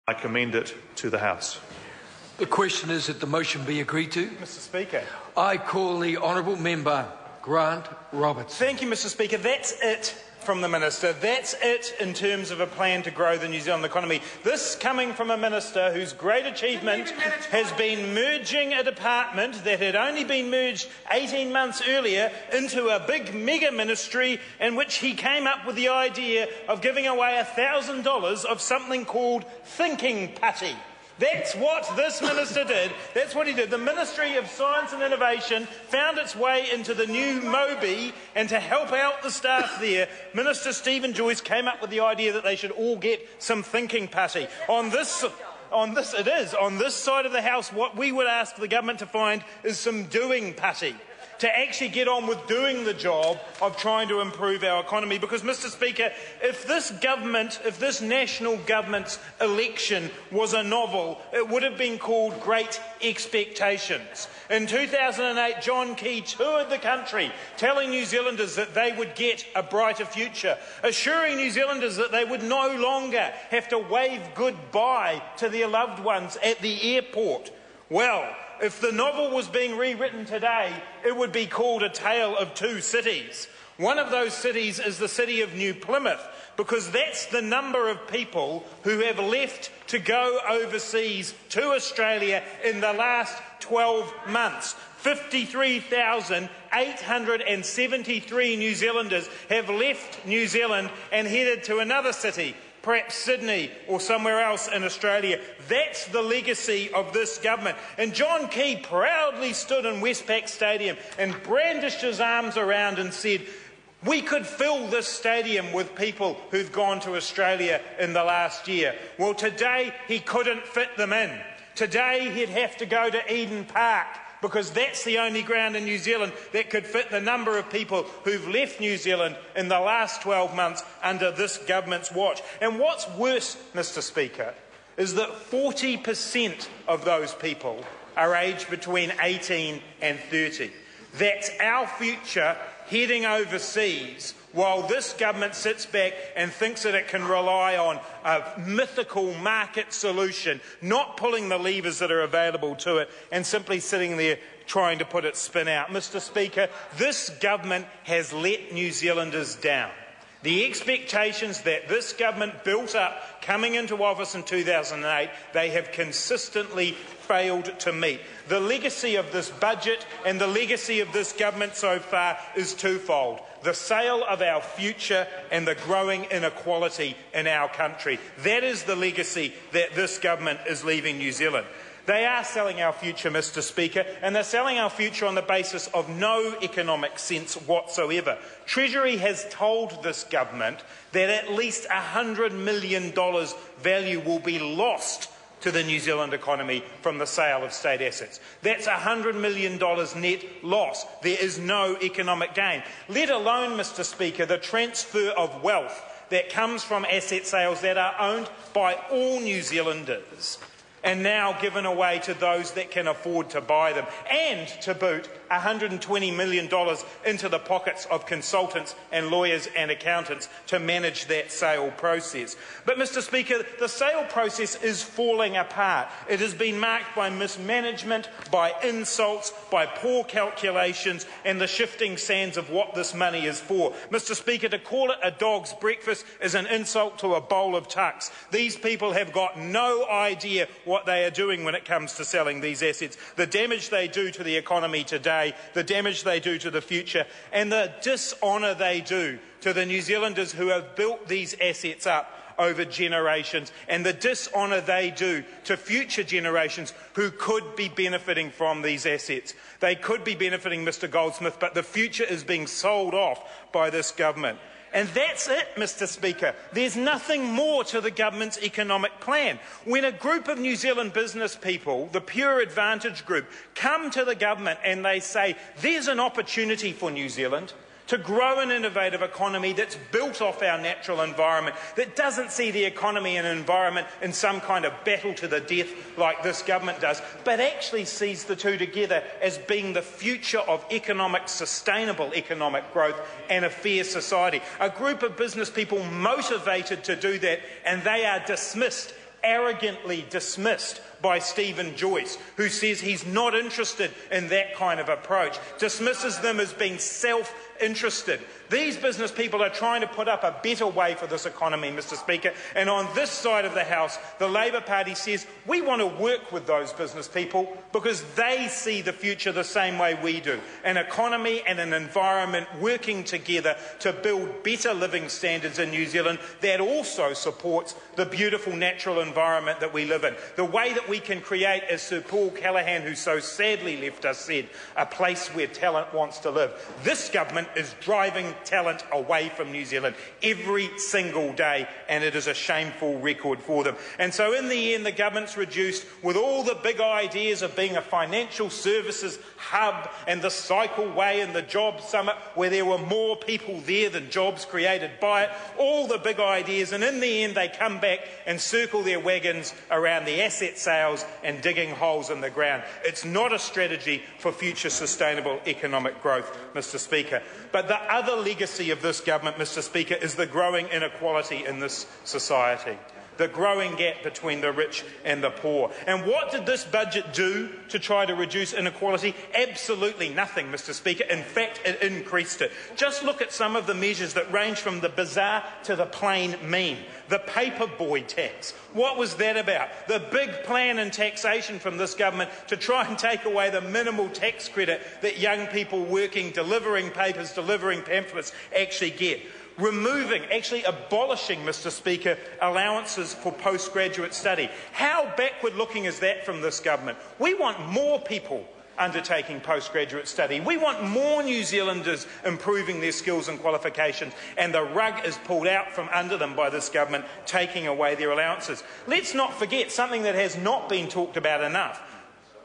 I commend it to the House. The question is that the motion be agreed to. Mr Speaker. I call the honourable member Grant Roberts. Thank you, Mr Speaker. That's it from the Minister. That's it in terms of a plan to grow the New Zealand economy. This coming from a Minister whose great achievement has been merging a department that had only been merged 18 months earlier into a big mega ministry in which he came up with the idea of giving away $1,000 of something called thinking putty. That's what this minister did. That's what he did. The Ministry of Science and Innovation found its way into the new MOBI, and to help out the staff there, Minister Stephen Joyce came up with the idea that they should all get some thinking putty. On this side of the House, what we would ask the government to find is some doing putty, to actually get on with doing the job of trying to improve our economy. Because, Mr Speaker, if this national government's election was a novel, it would have been called Great Expectations. In 2008, John Key toured the country telling New Zealanders that they would get a brighter future, assuring New Zealanders that they would no longer have to wave goodbye to their loved ones at the airport. Well, if the novel was being rewritten today, it would be called A Tale of Two Cities. One of those cities is the city of New Plymouth, because that's the number of people who have left to go overseas to Australia in the last 12 months. 53,873 New Zealanders have left New Zealand and headed to another city, perhaps Sydney or somewhere else in Australia. That's the legacy of this government. And John Key proudly stood in Westpac Stadium and brandished his arms around and said, we could fill this stadium with people who've gone to Australia in the last year. Well, today he couldn't fit them in. Today he'd have to go to Eden Park, because that's the only ground in New Zealand that could fit the number of people who've left New Zealand in the last 12 months under this government's watch. And what's worse, Mr Speaker, is that 40% of those people are aged between 18 and 30. That's our future heading overseas, while this government sits back and thinks that it can rely on a mythical market solution, not pulling the levers that are available to it and simply sitting there trying to put its spin out. Mr Speaker, this government has let New Zealanders down. The expectations that this government built up coming into office in 2008, they have consistently failed to meet. The legacy of this budget and the legacy of this government so far is twofold: the sale of our future and the growing inequality in our country. That is the legacy that this government is leaving New Zealand. They are selling our future, Mr Speaker, and they're selling our future on the basis of no economic sense whatsoever. Treasury has told this government that at least $100 million value will be lost to the New Zealand economy from the sale of state assets. That's $100 million net loss. There is no economic gain. Let alone, Mr Speaker, the transfer of wealth that comes from asset sales that are owned by all New Zealanders and now given away to those that can afford to buy them, and to boot $120 million into the pockets of consultants and lawyers and accountants to manage that sale process. But, Mr Speaker, the sale process is falling apart. It has been marked by mismanagement, by insults, by poor calculations and the shifting sands of what this money is for. Mr Speaker, to call it a dog's breakfast is an insult to a bowl of tucks. These people have got no idea what they are doing when it comes to selling these assets. The damage they do to the economy today, the damage they do to the future, and the dishonour they do to the New Zealanders who have built these assets up over generations, and the dishonour they do to future generations who could be benefiting from these assets. They could be benefiting, Mr Goldsmith, but the future is being sold off by this government. And that's it, Mr Speaker. There's nothing more to the government's economic plan. When a group of New Zealand business people, the Pure Advantage Group, come to the government and they say, there's an opportunity for New Zealand to grow an innovative economy that's built off our natural environment, that doesn't see the economy and environment in some kind of battle to the death like this government does, but actually sees the two together as being the future of sustainable economic growth and a fair society. A group of business people motivated to do that, and they are dismissed arrogantly dismissed by Stephen Joyce, who says he's not interested in that kind of approach, dismisses them as being self-interested. These business people are trying to put up a better way for this economy, Mr. Speaker, and on this side of the House, the Labor Party says we want to work with those business people because they see the future the same way we do. An economy and an environment working together to build better living standards in New Zealand that also supports the beautiful natural environment that we live in. The way that we can create, as Sir Paul Callaghan, who so sadly left us, said, a place where talent wants to live. This government is driving talent away from New Zealand every single day, and it is a shameful record for them. And so in the end, the government's reduced, with all the big ideas of being a financial services hub and the cycleway and the job summit where there were more people there than jobs created by it, all the big ideas, and in the end they come back and circle their wagons around the asset sales and digging holes in the ground. It's not a strategy for future sustainable economic growth, Mr. Speaker. But the other legacy of this government, Mr. Speaker, is the growing inequality in this society, the growing gap between the rich and the poor. And what did this budget do to try to reduce inequality? Absolutely nothing, Mr. Speaker. In fact, it increased it. Just look at some of the measures that range from the bizarre to the plain mean. The paperboy tax. What was that about? The big plan in taxation from this government to try and take away the minimal tax credit that young people working, delivering papers, delivering pamphlets actually get. Actually abolishing, Mr. Speaker, allowances for postgraduate study. How backward-looking is that from this government? We want more people undertaking postgraduate study. We want more New Zealanders improving their skills and qualifications, and the rug is pulled out from under them by this government, taking away their allowances. Let's not forget something that has not been talked about enough: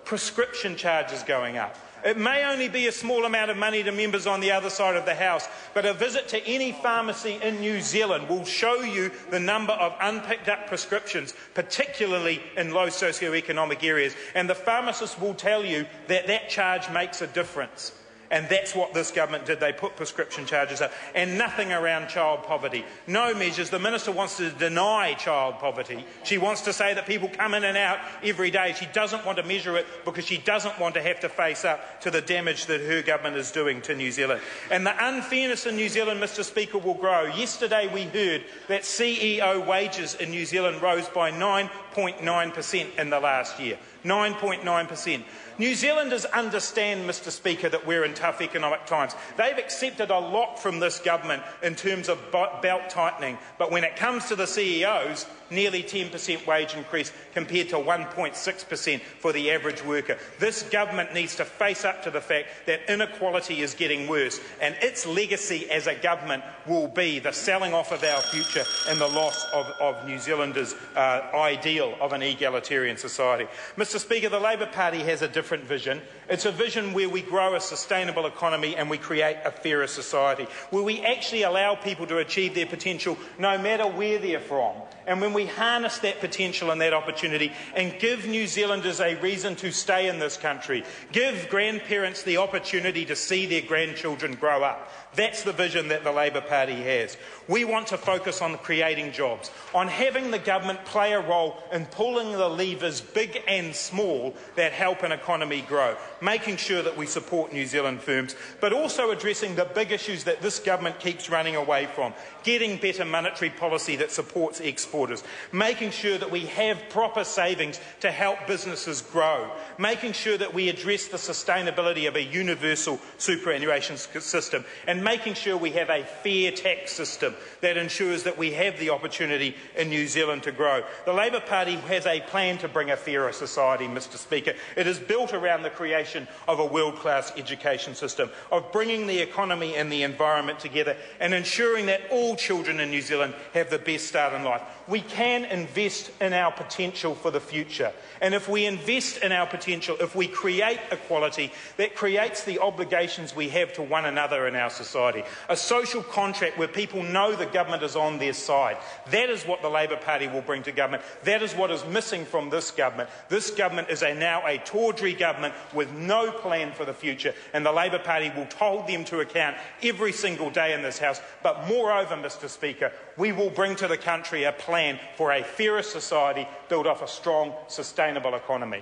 prescription charges going up. It may only be a small amount of money to members on the other side of the House, but a visit to any pharmacy in New Zealand will show you the number of unpicked up prescriptions, particularly in low socioeconomic areas, and the pharmacist will tell you that that charge makes a difference. And that's what this government did. They put prescription charges up. And nothing around child poverty. No measures. The Minister wants to deny child poverty. She wants to say that people come in and out every day. She doesn't want to measure it because she doesn't want to have to face up to the damage that her government is doing to New Zealand. And the unfairness in New Zealand, Mr. Speaker, will grow. Yesterday we heard that CEO wages in New Zealand rose by 9.9% in the last year. 9.9%. New Zealanders understand, Mr. Speaker, that we're in tough economic times. They've accepted a lot from this government in terms of belt tightening, but when it comes to the CEOs, nearly 10% wage increase compared to 1.6% for the average worker. This government needs to face up to the fact that inequality is getting worse, and its legacy as a government will be the selling off of our future and the loss of New Zealanders' ideal of an egalitarian society. Mr. Speaker, the Labor Party has a different vision. It's a vision where we grow a sustainable economy and we create a fairer society, where we actually allow people to achieve their potential no matter where they're from. And when we harness that potential and that opportunity and give New Zealanders a reason to stay in this country, give grandparents the opportunity to see their grandchildren grow up. That's the vision that the Labor Party has. We want to focus on creating jobs, on having the government play a role in pulling the levers, big and small, that help an economy grow, making sure that we support New Zealand firms, but also addressing the big issues that this government keeps running away from, getting better monetary policy that supports exporters, making sure that we have proper savings to help businesses grow, making sure that we address the sustainability of a universal superannuation system, and making sure we have a fair tax system that ensures that we have the opportunity in New Zealand to grow. The Labor Party has a plan to bring a fairer society, Mr. Speaker. It is built around the creation of a world-class education system, of bringing the economy and the environment together and ensuring that all children in New Zealand have the best start in life. We can invest in our potential for the future. And if we invest in our potential, if we create equality, that creates the obligations we have to one another in our society. A social contract where people know the government is on their side. That is what the Labor Party will bring to government. That is what is missing from this government. This government is now a tawdry government with no plan for the future, and the Labor Party will hold them to account every single day in this House. But moreover, Mr. Speaker, we will bring to the country a plan for a fairer society built off a strong, sustainable economy.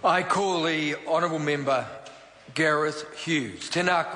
I call the honourable member Gareth Hughes. Tēnā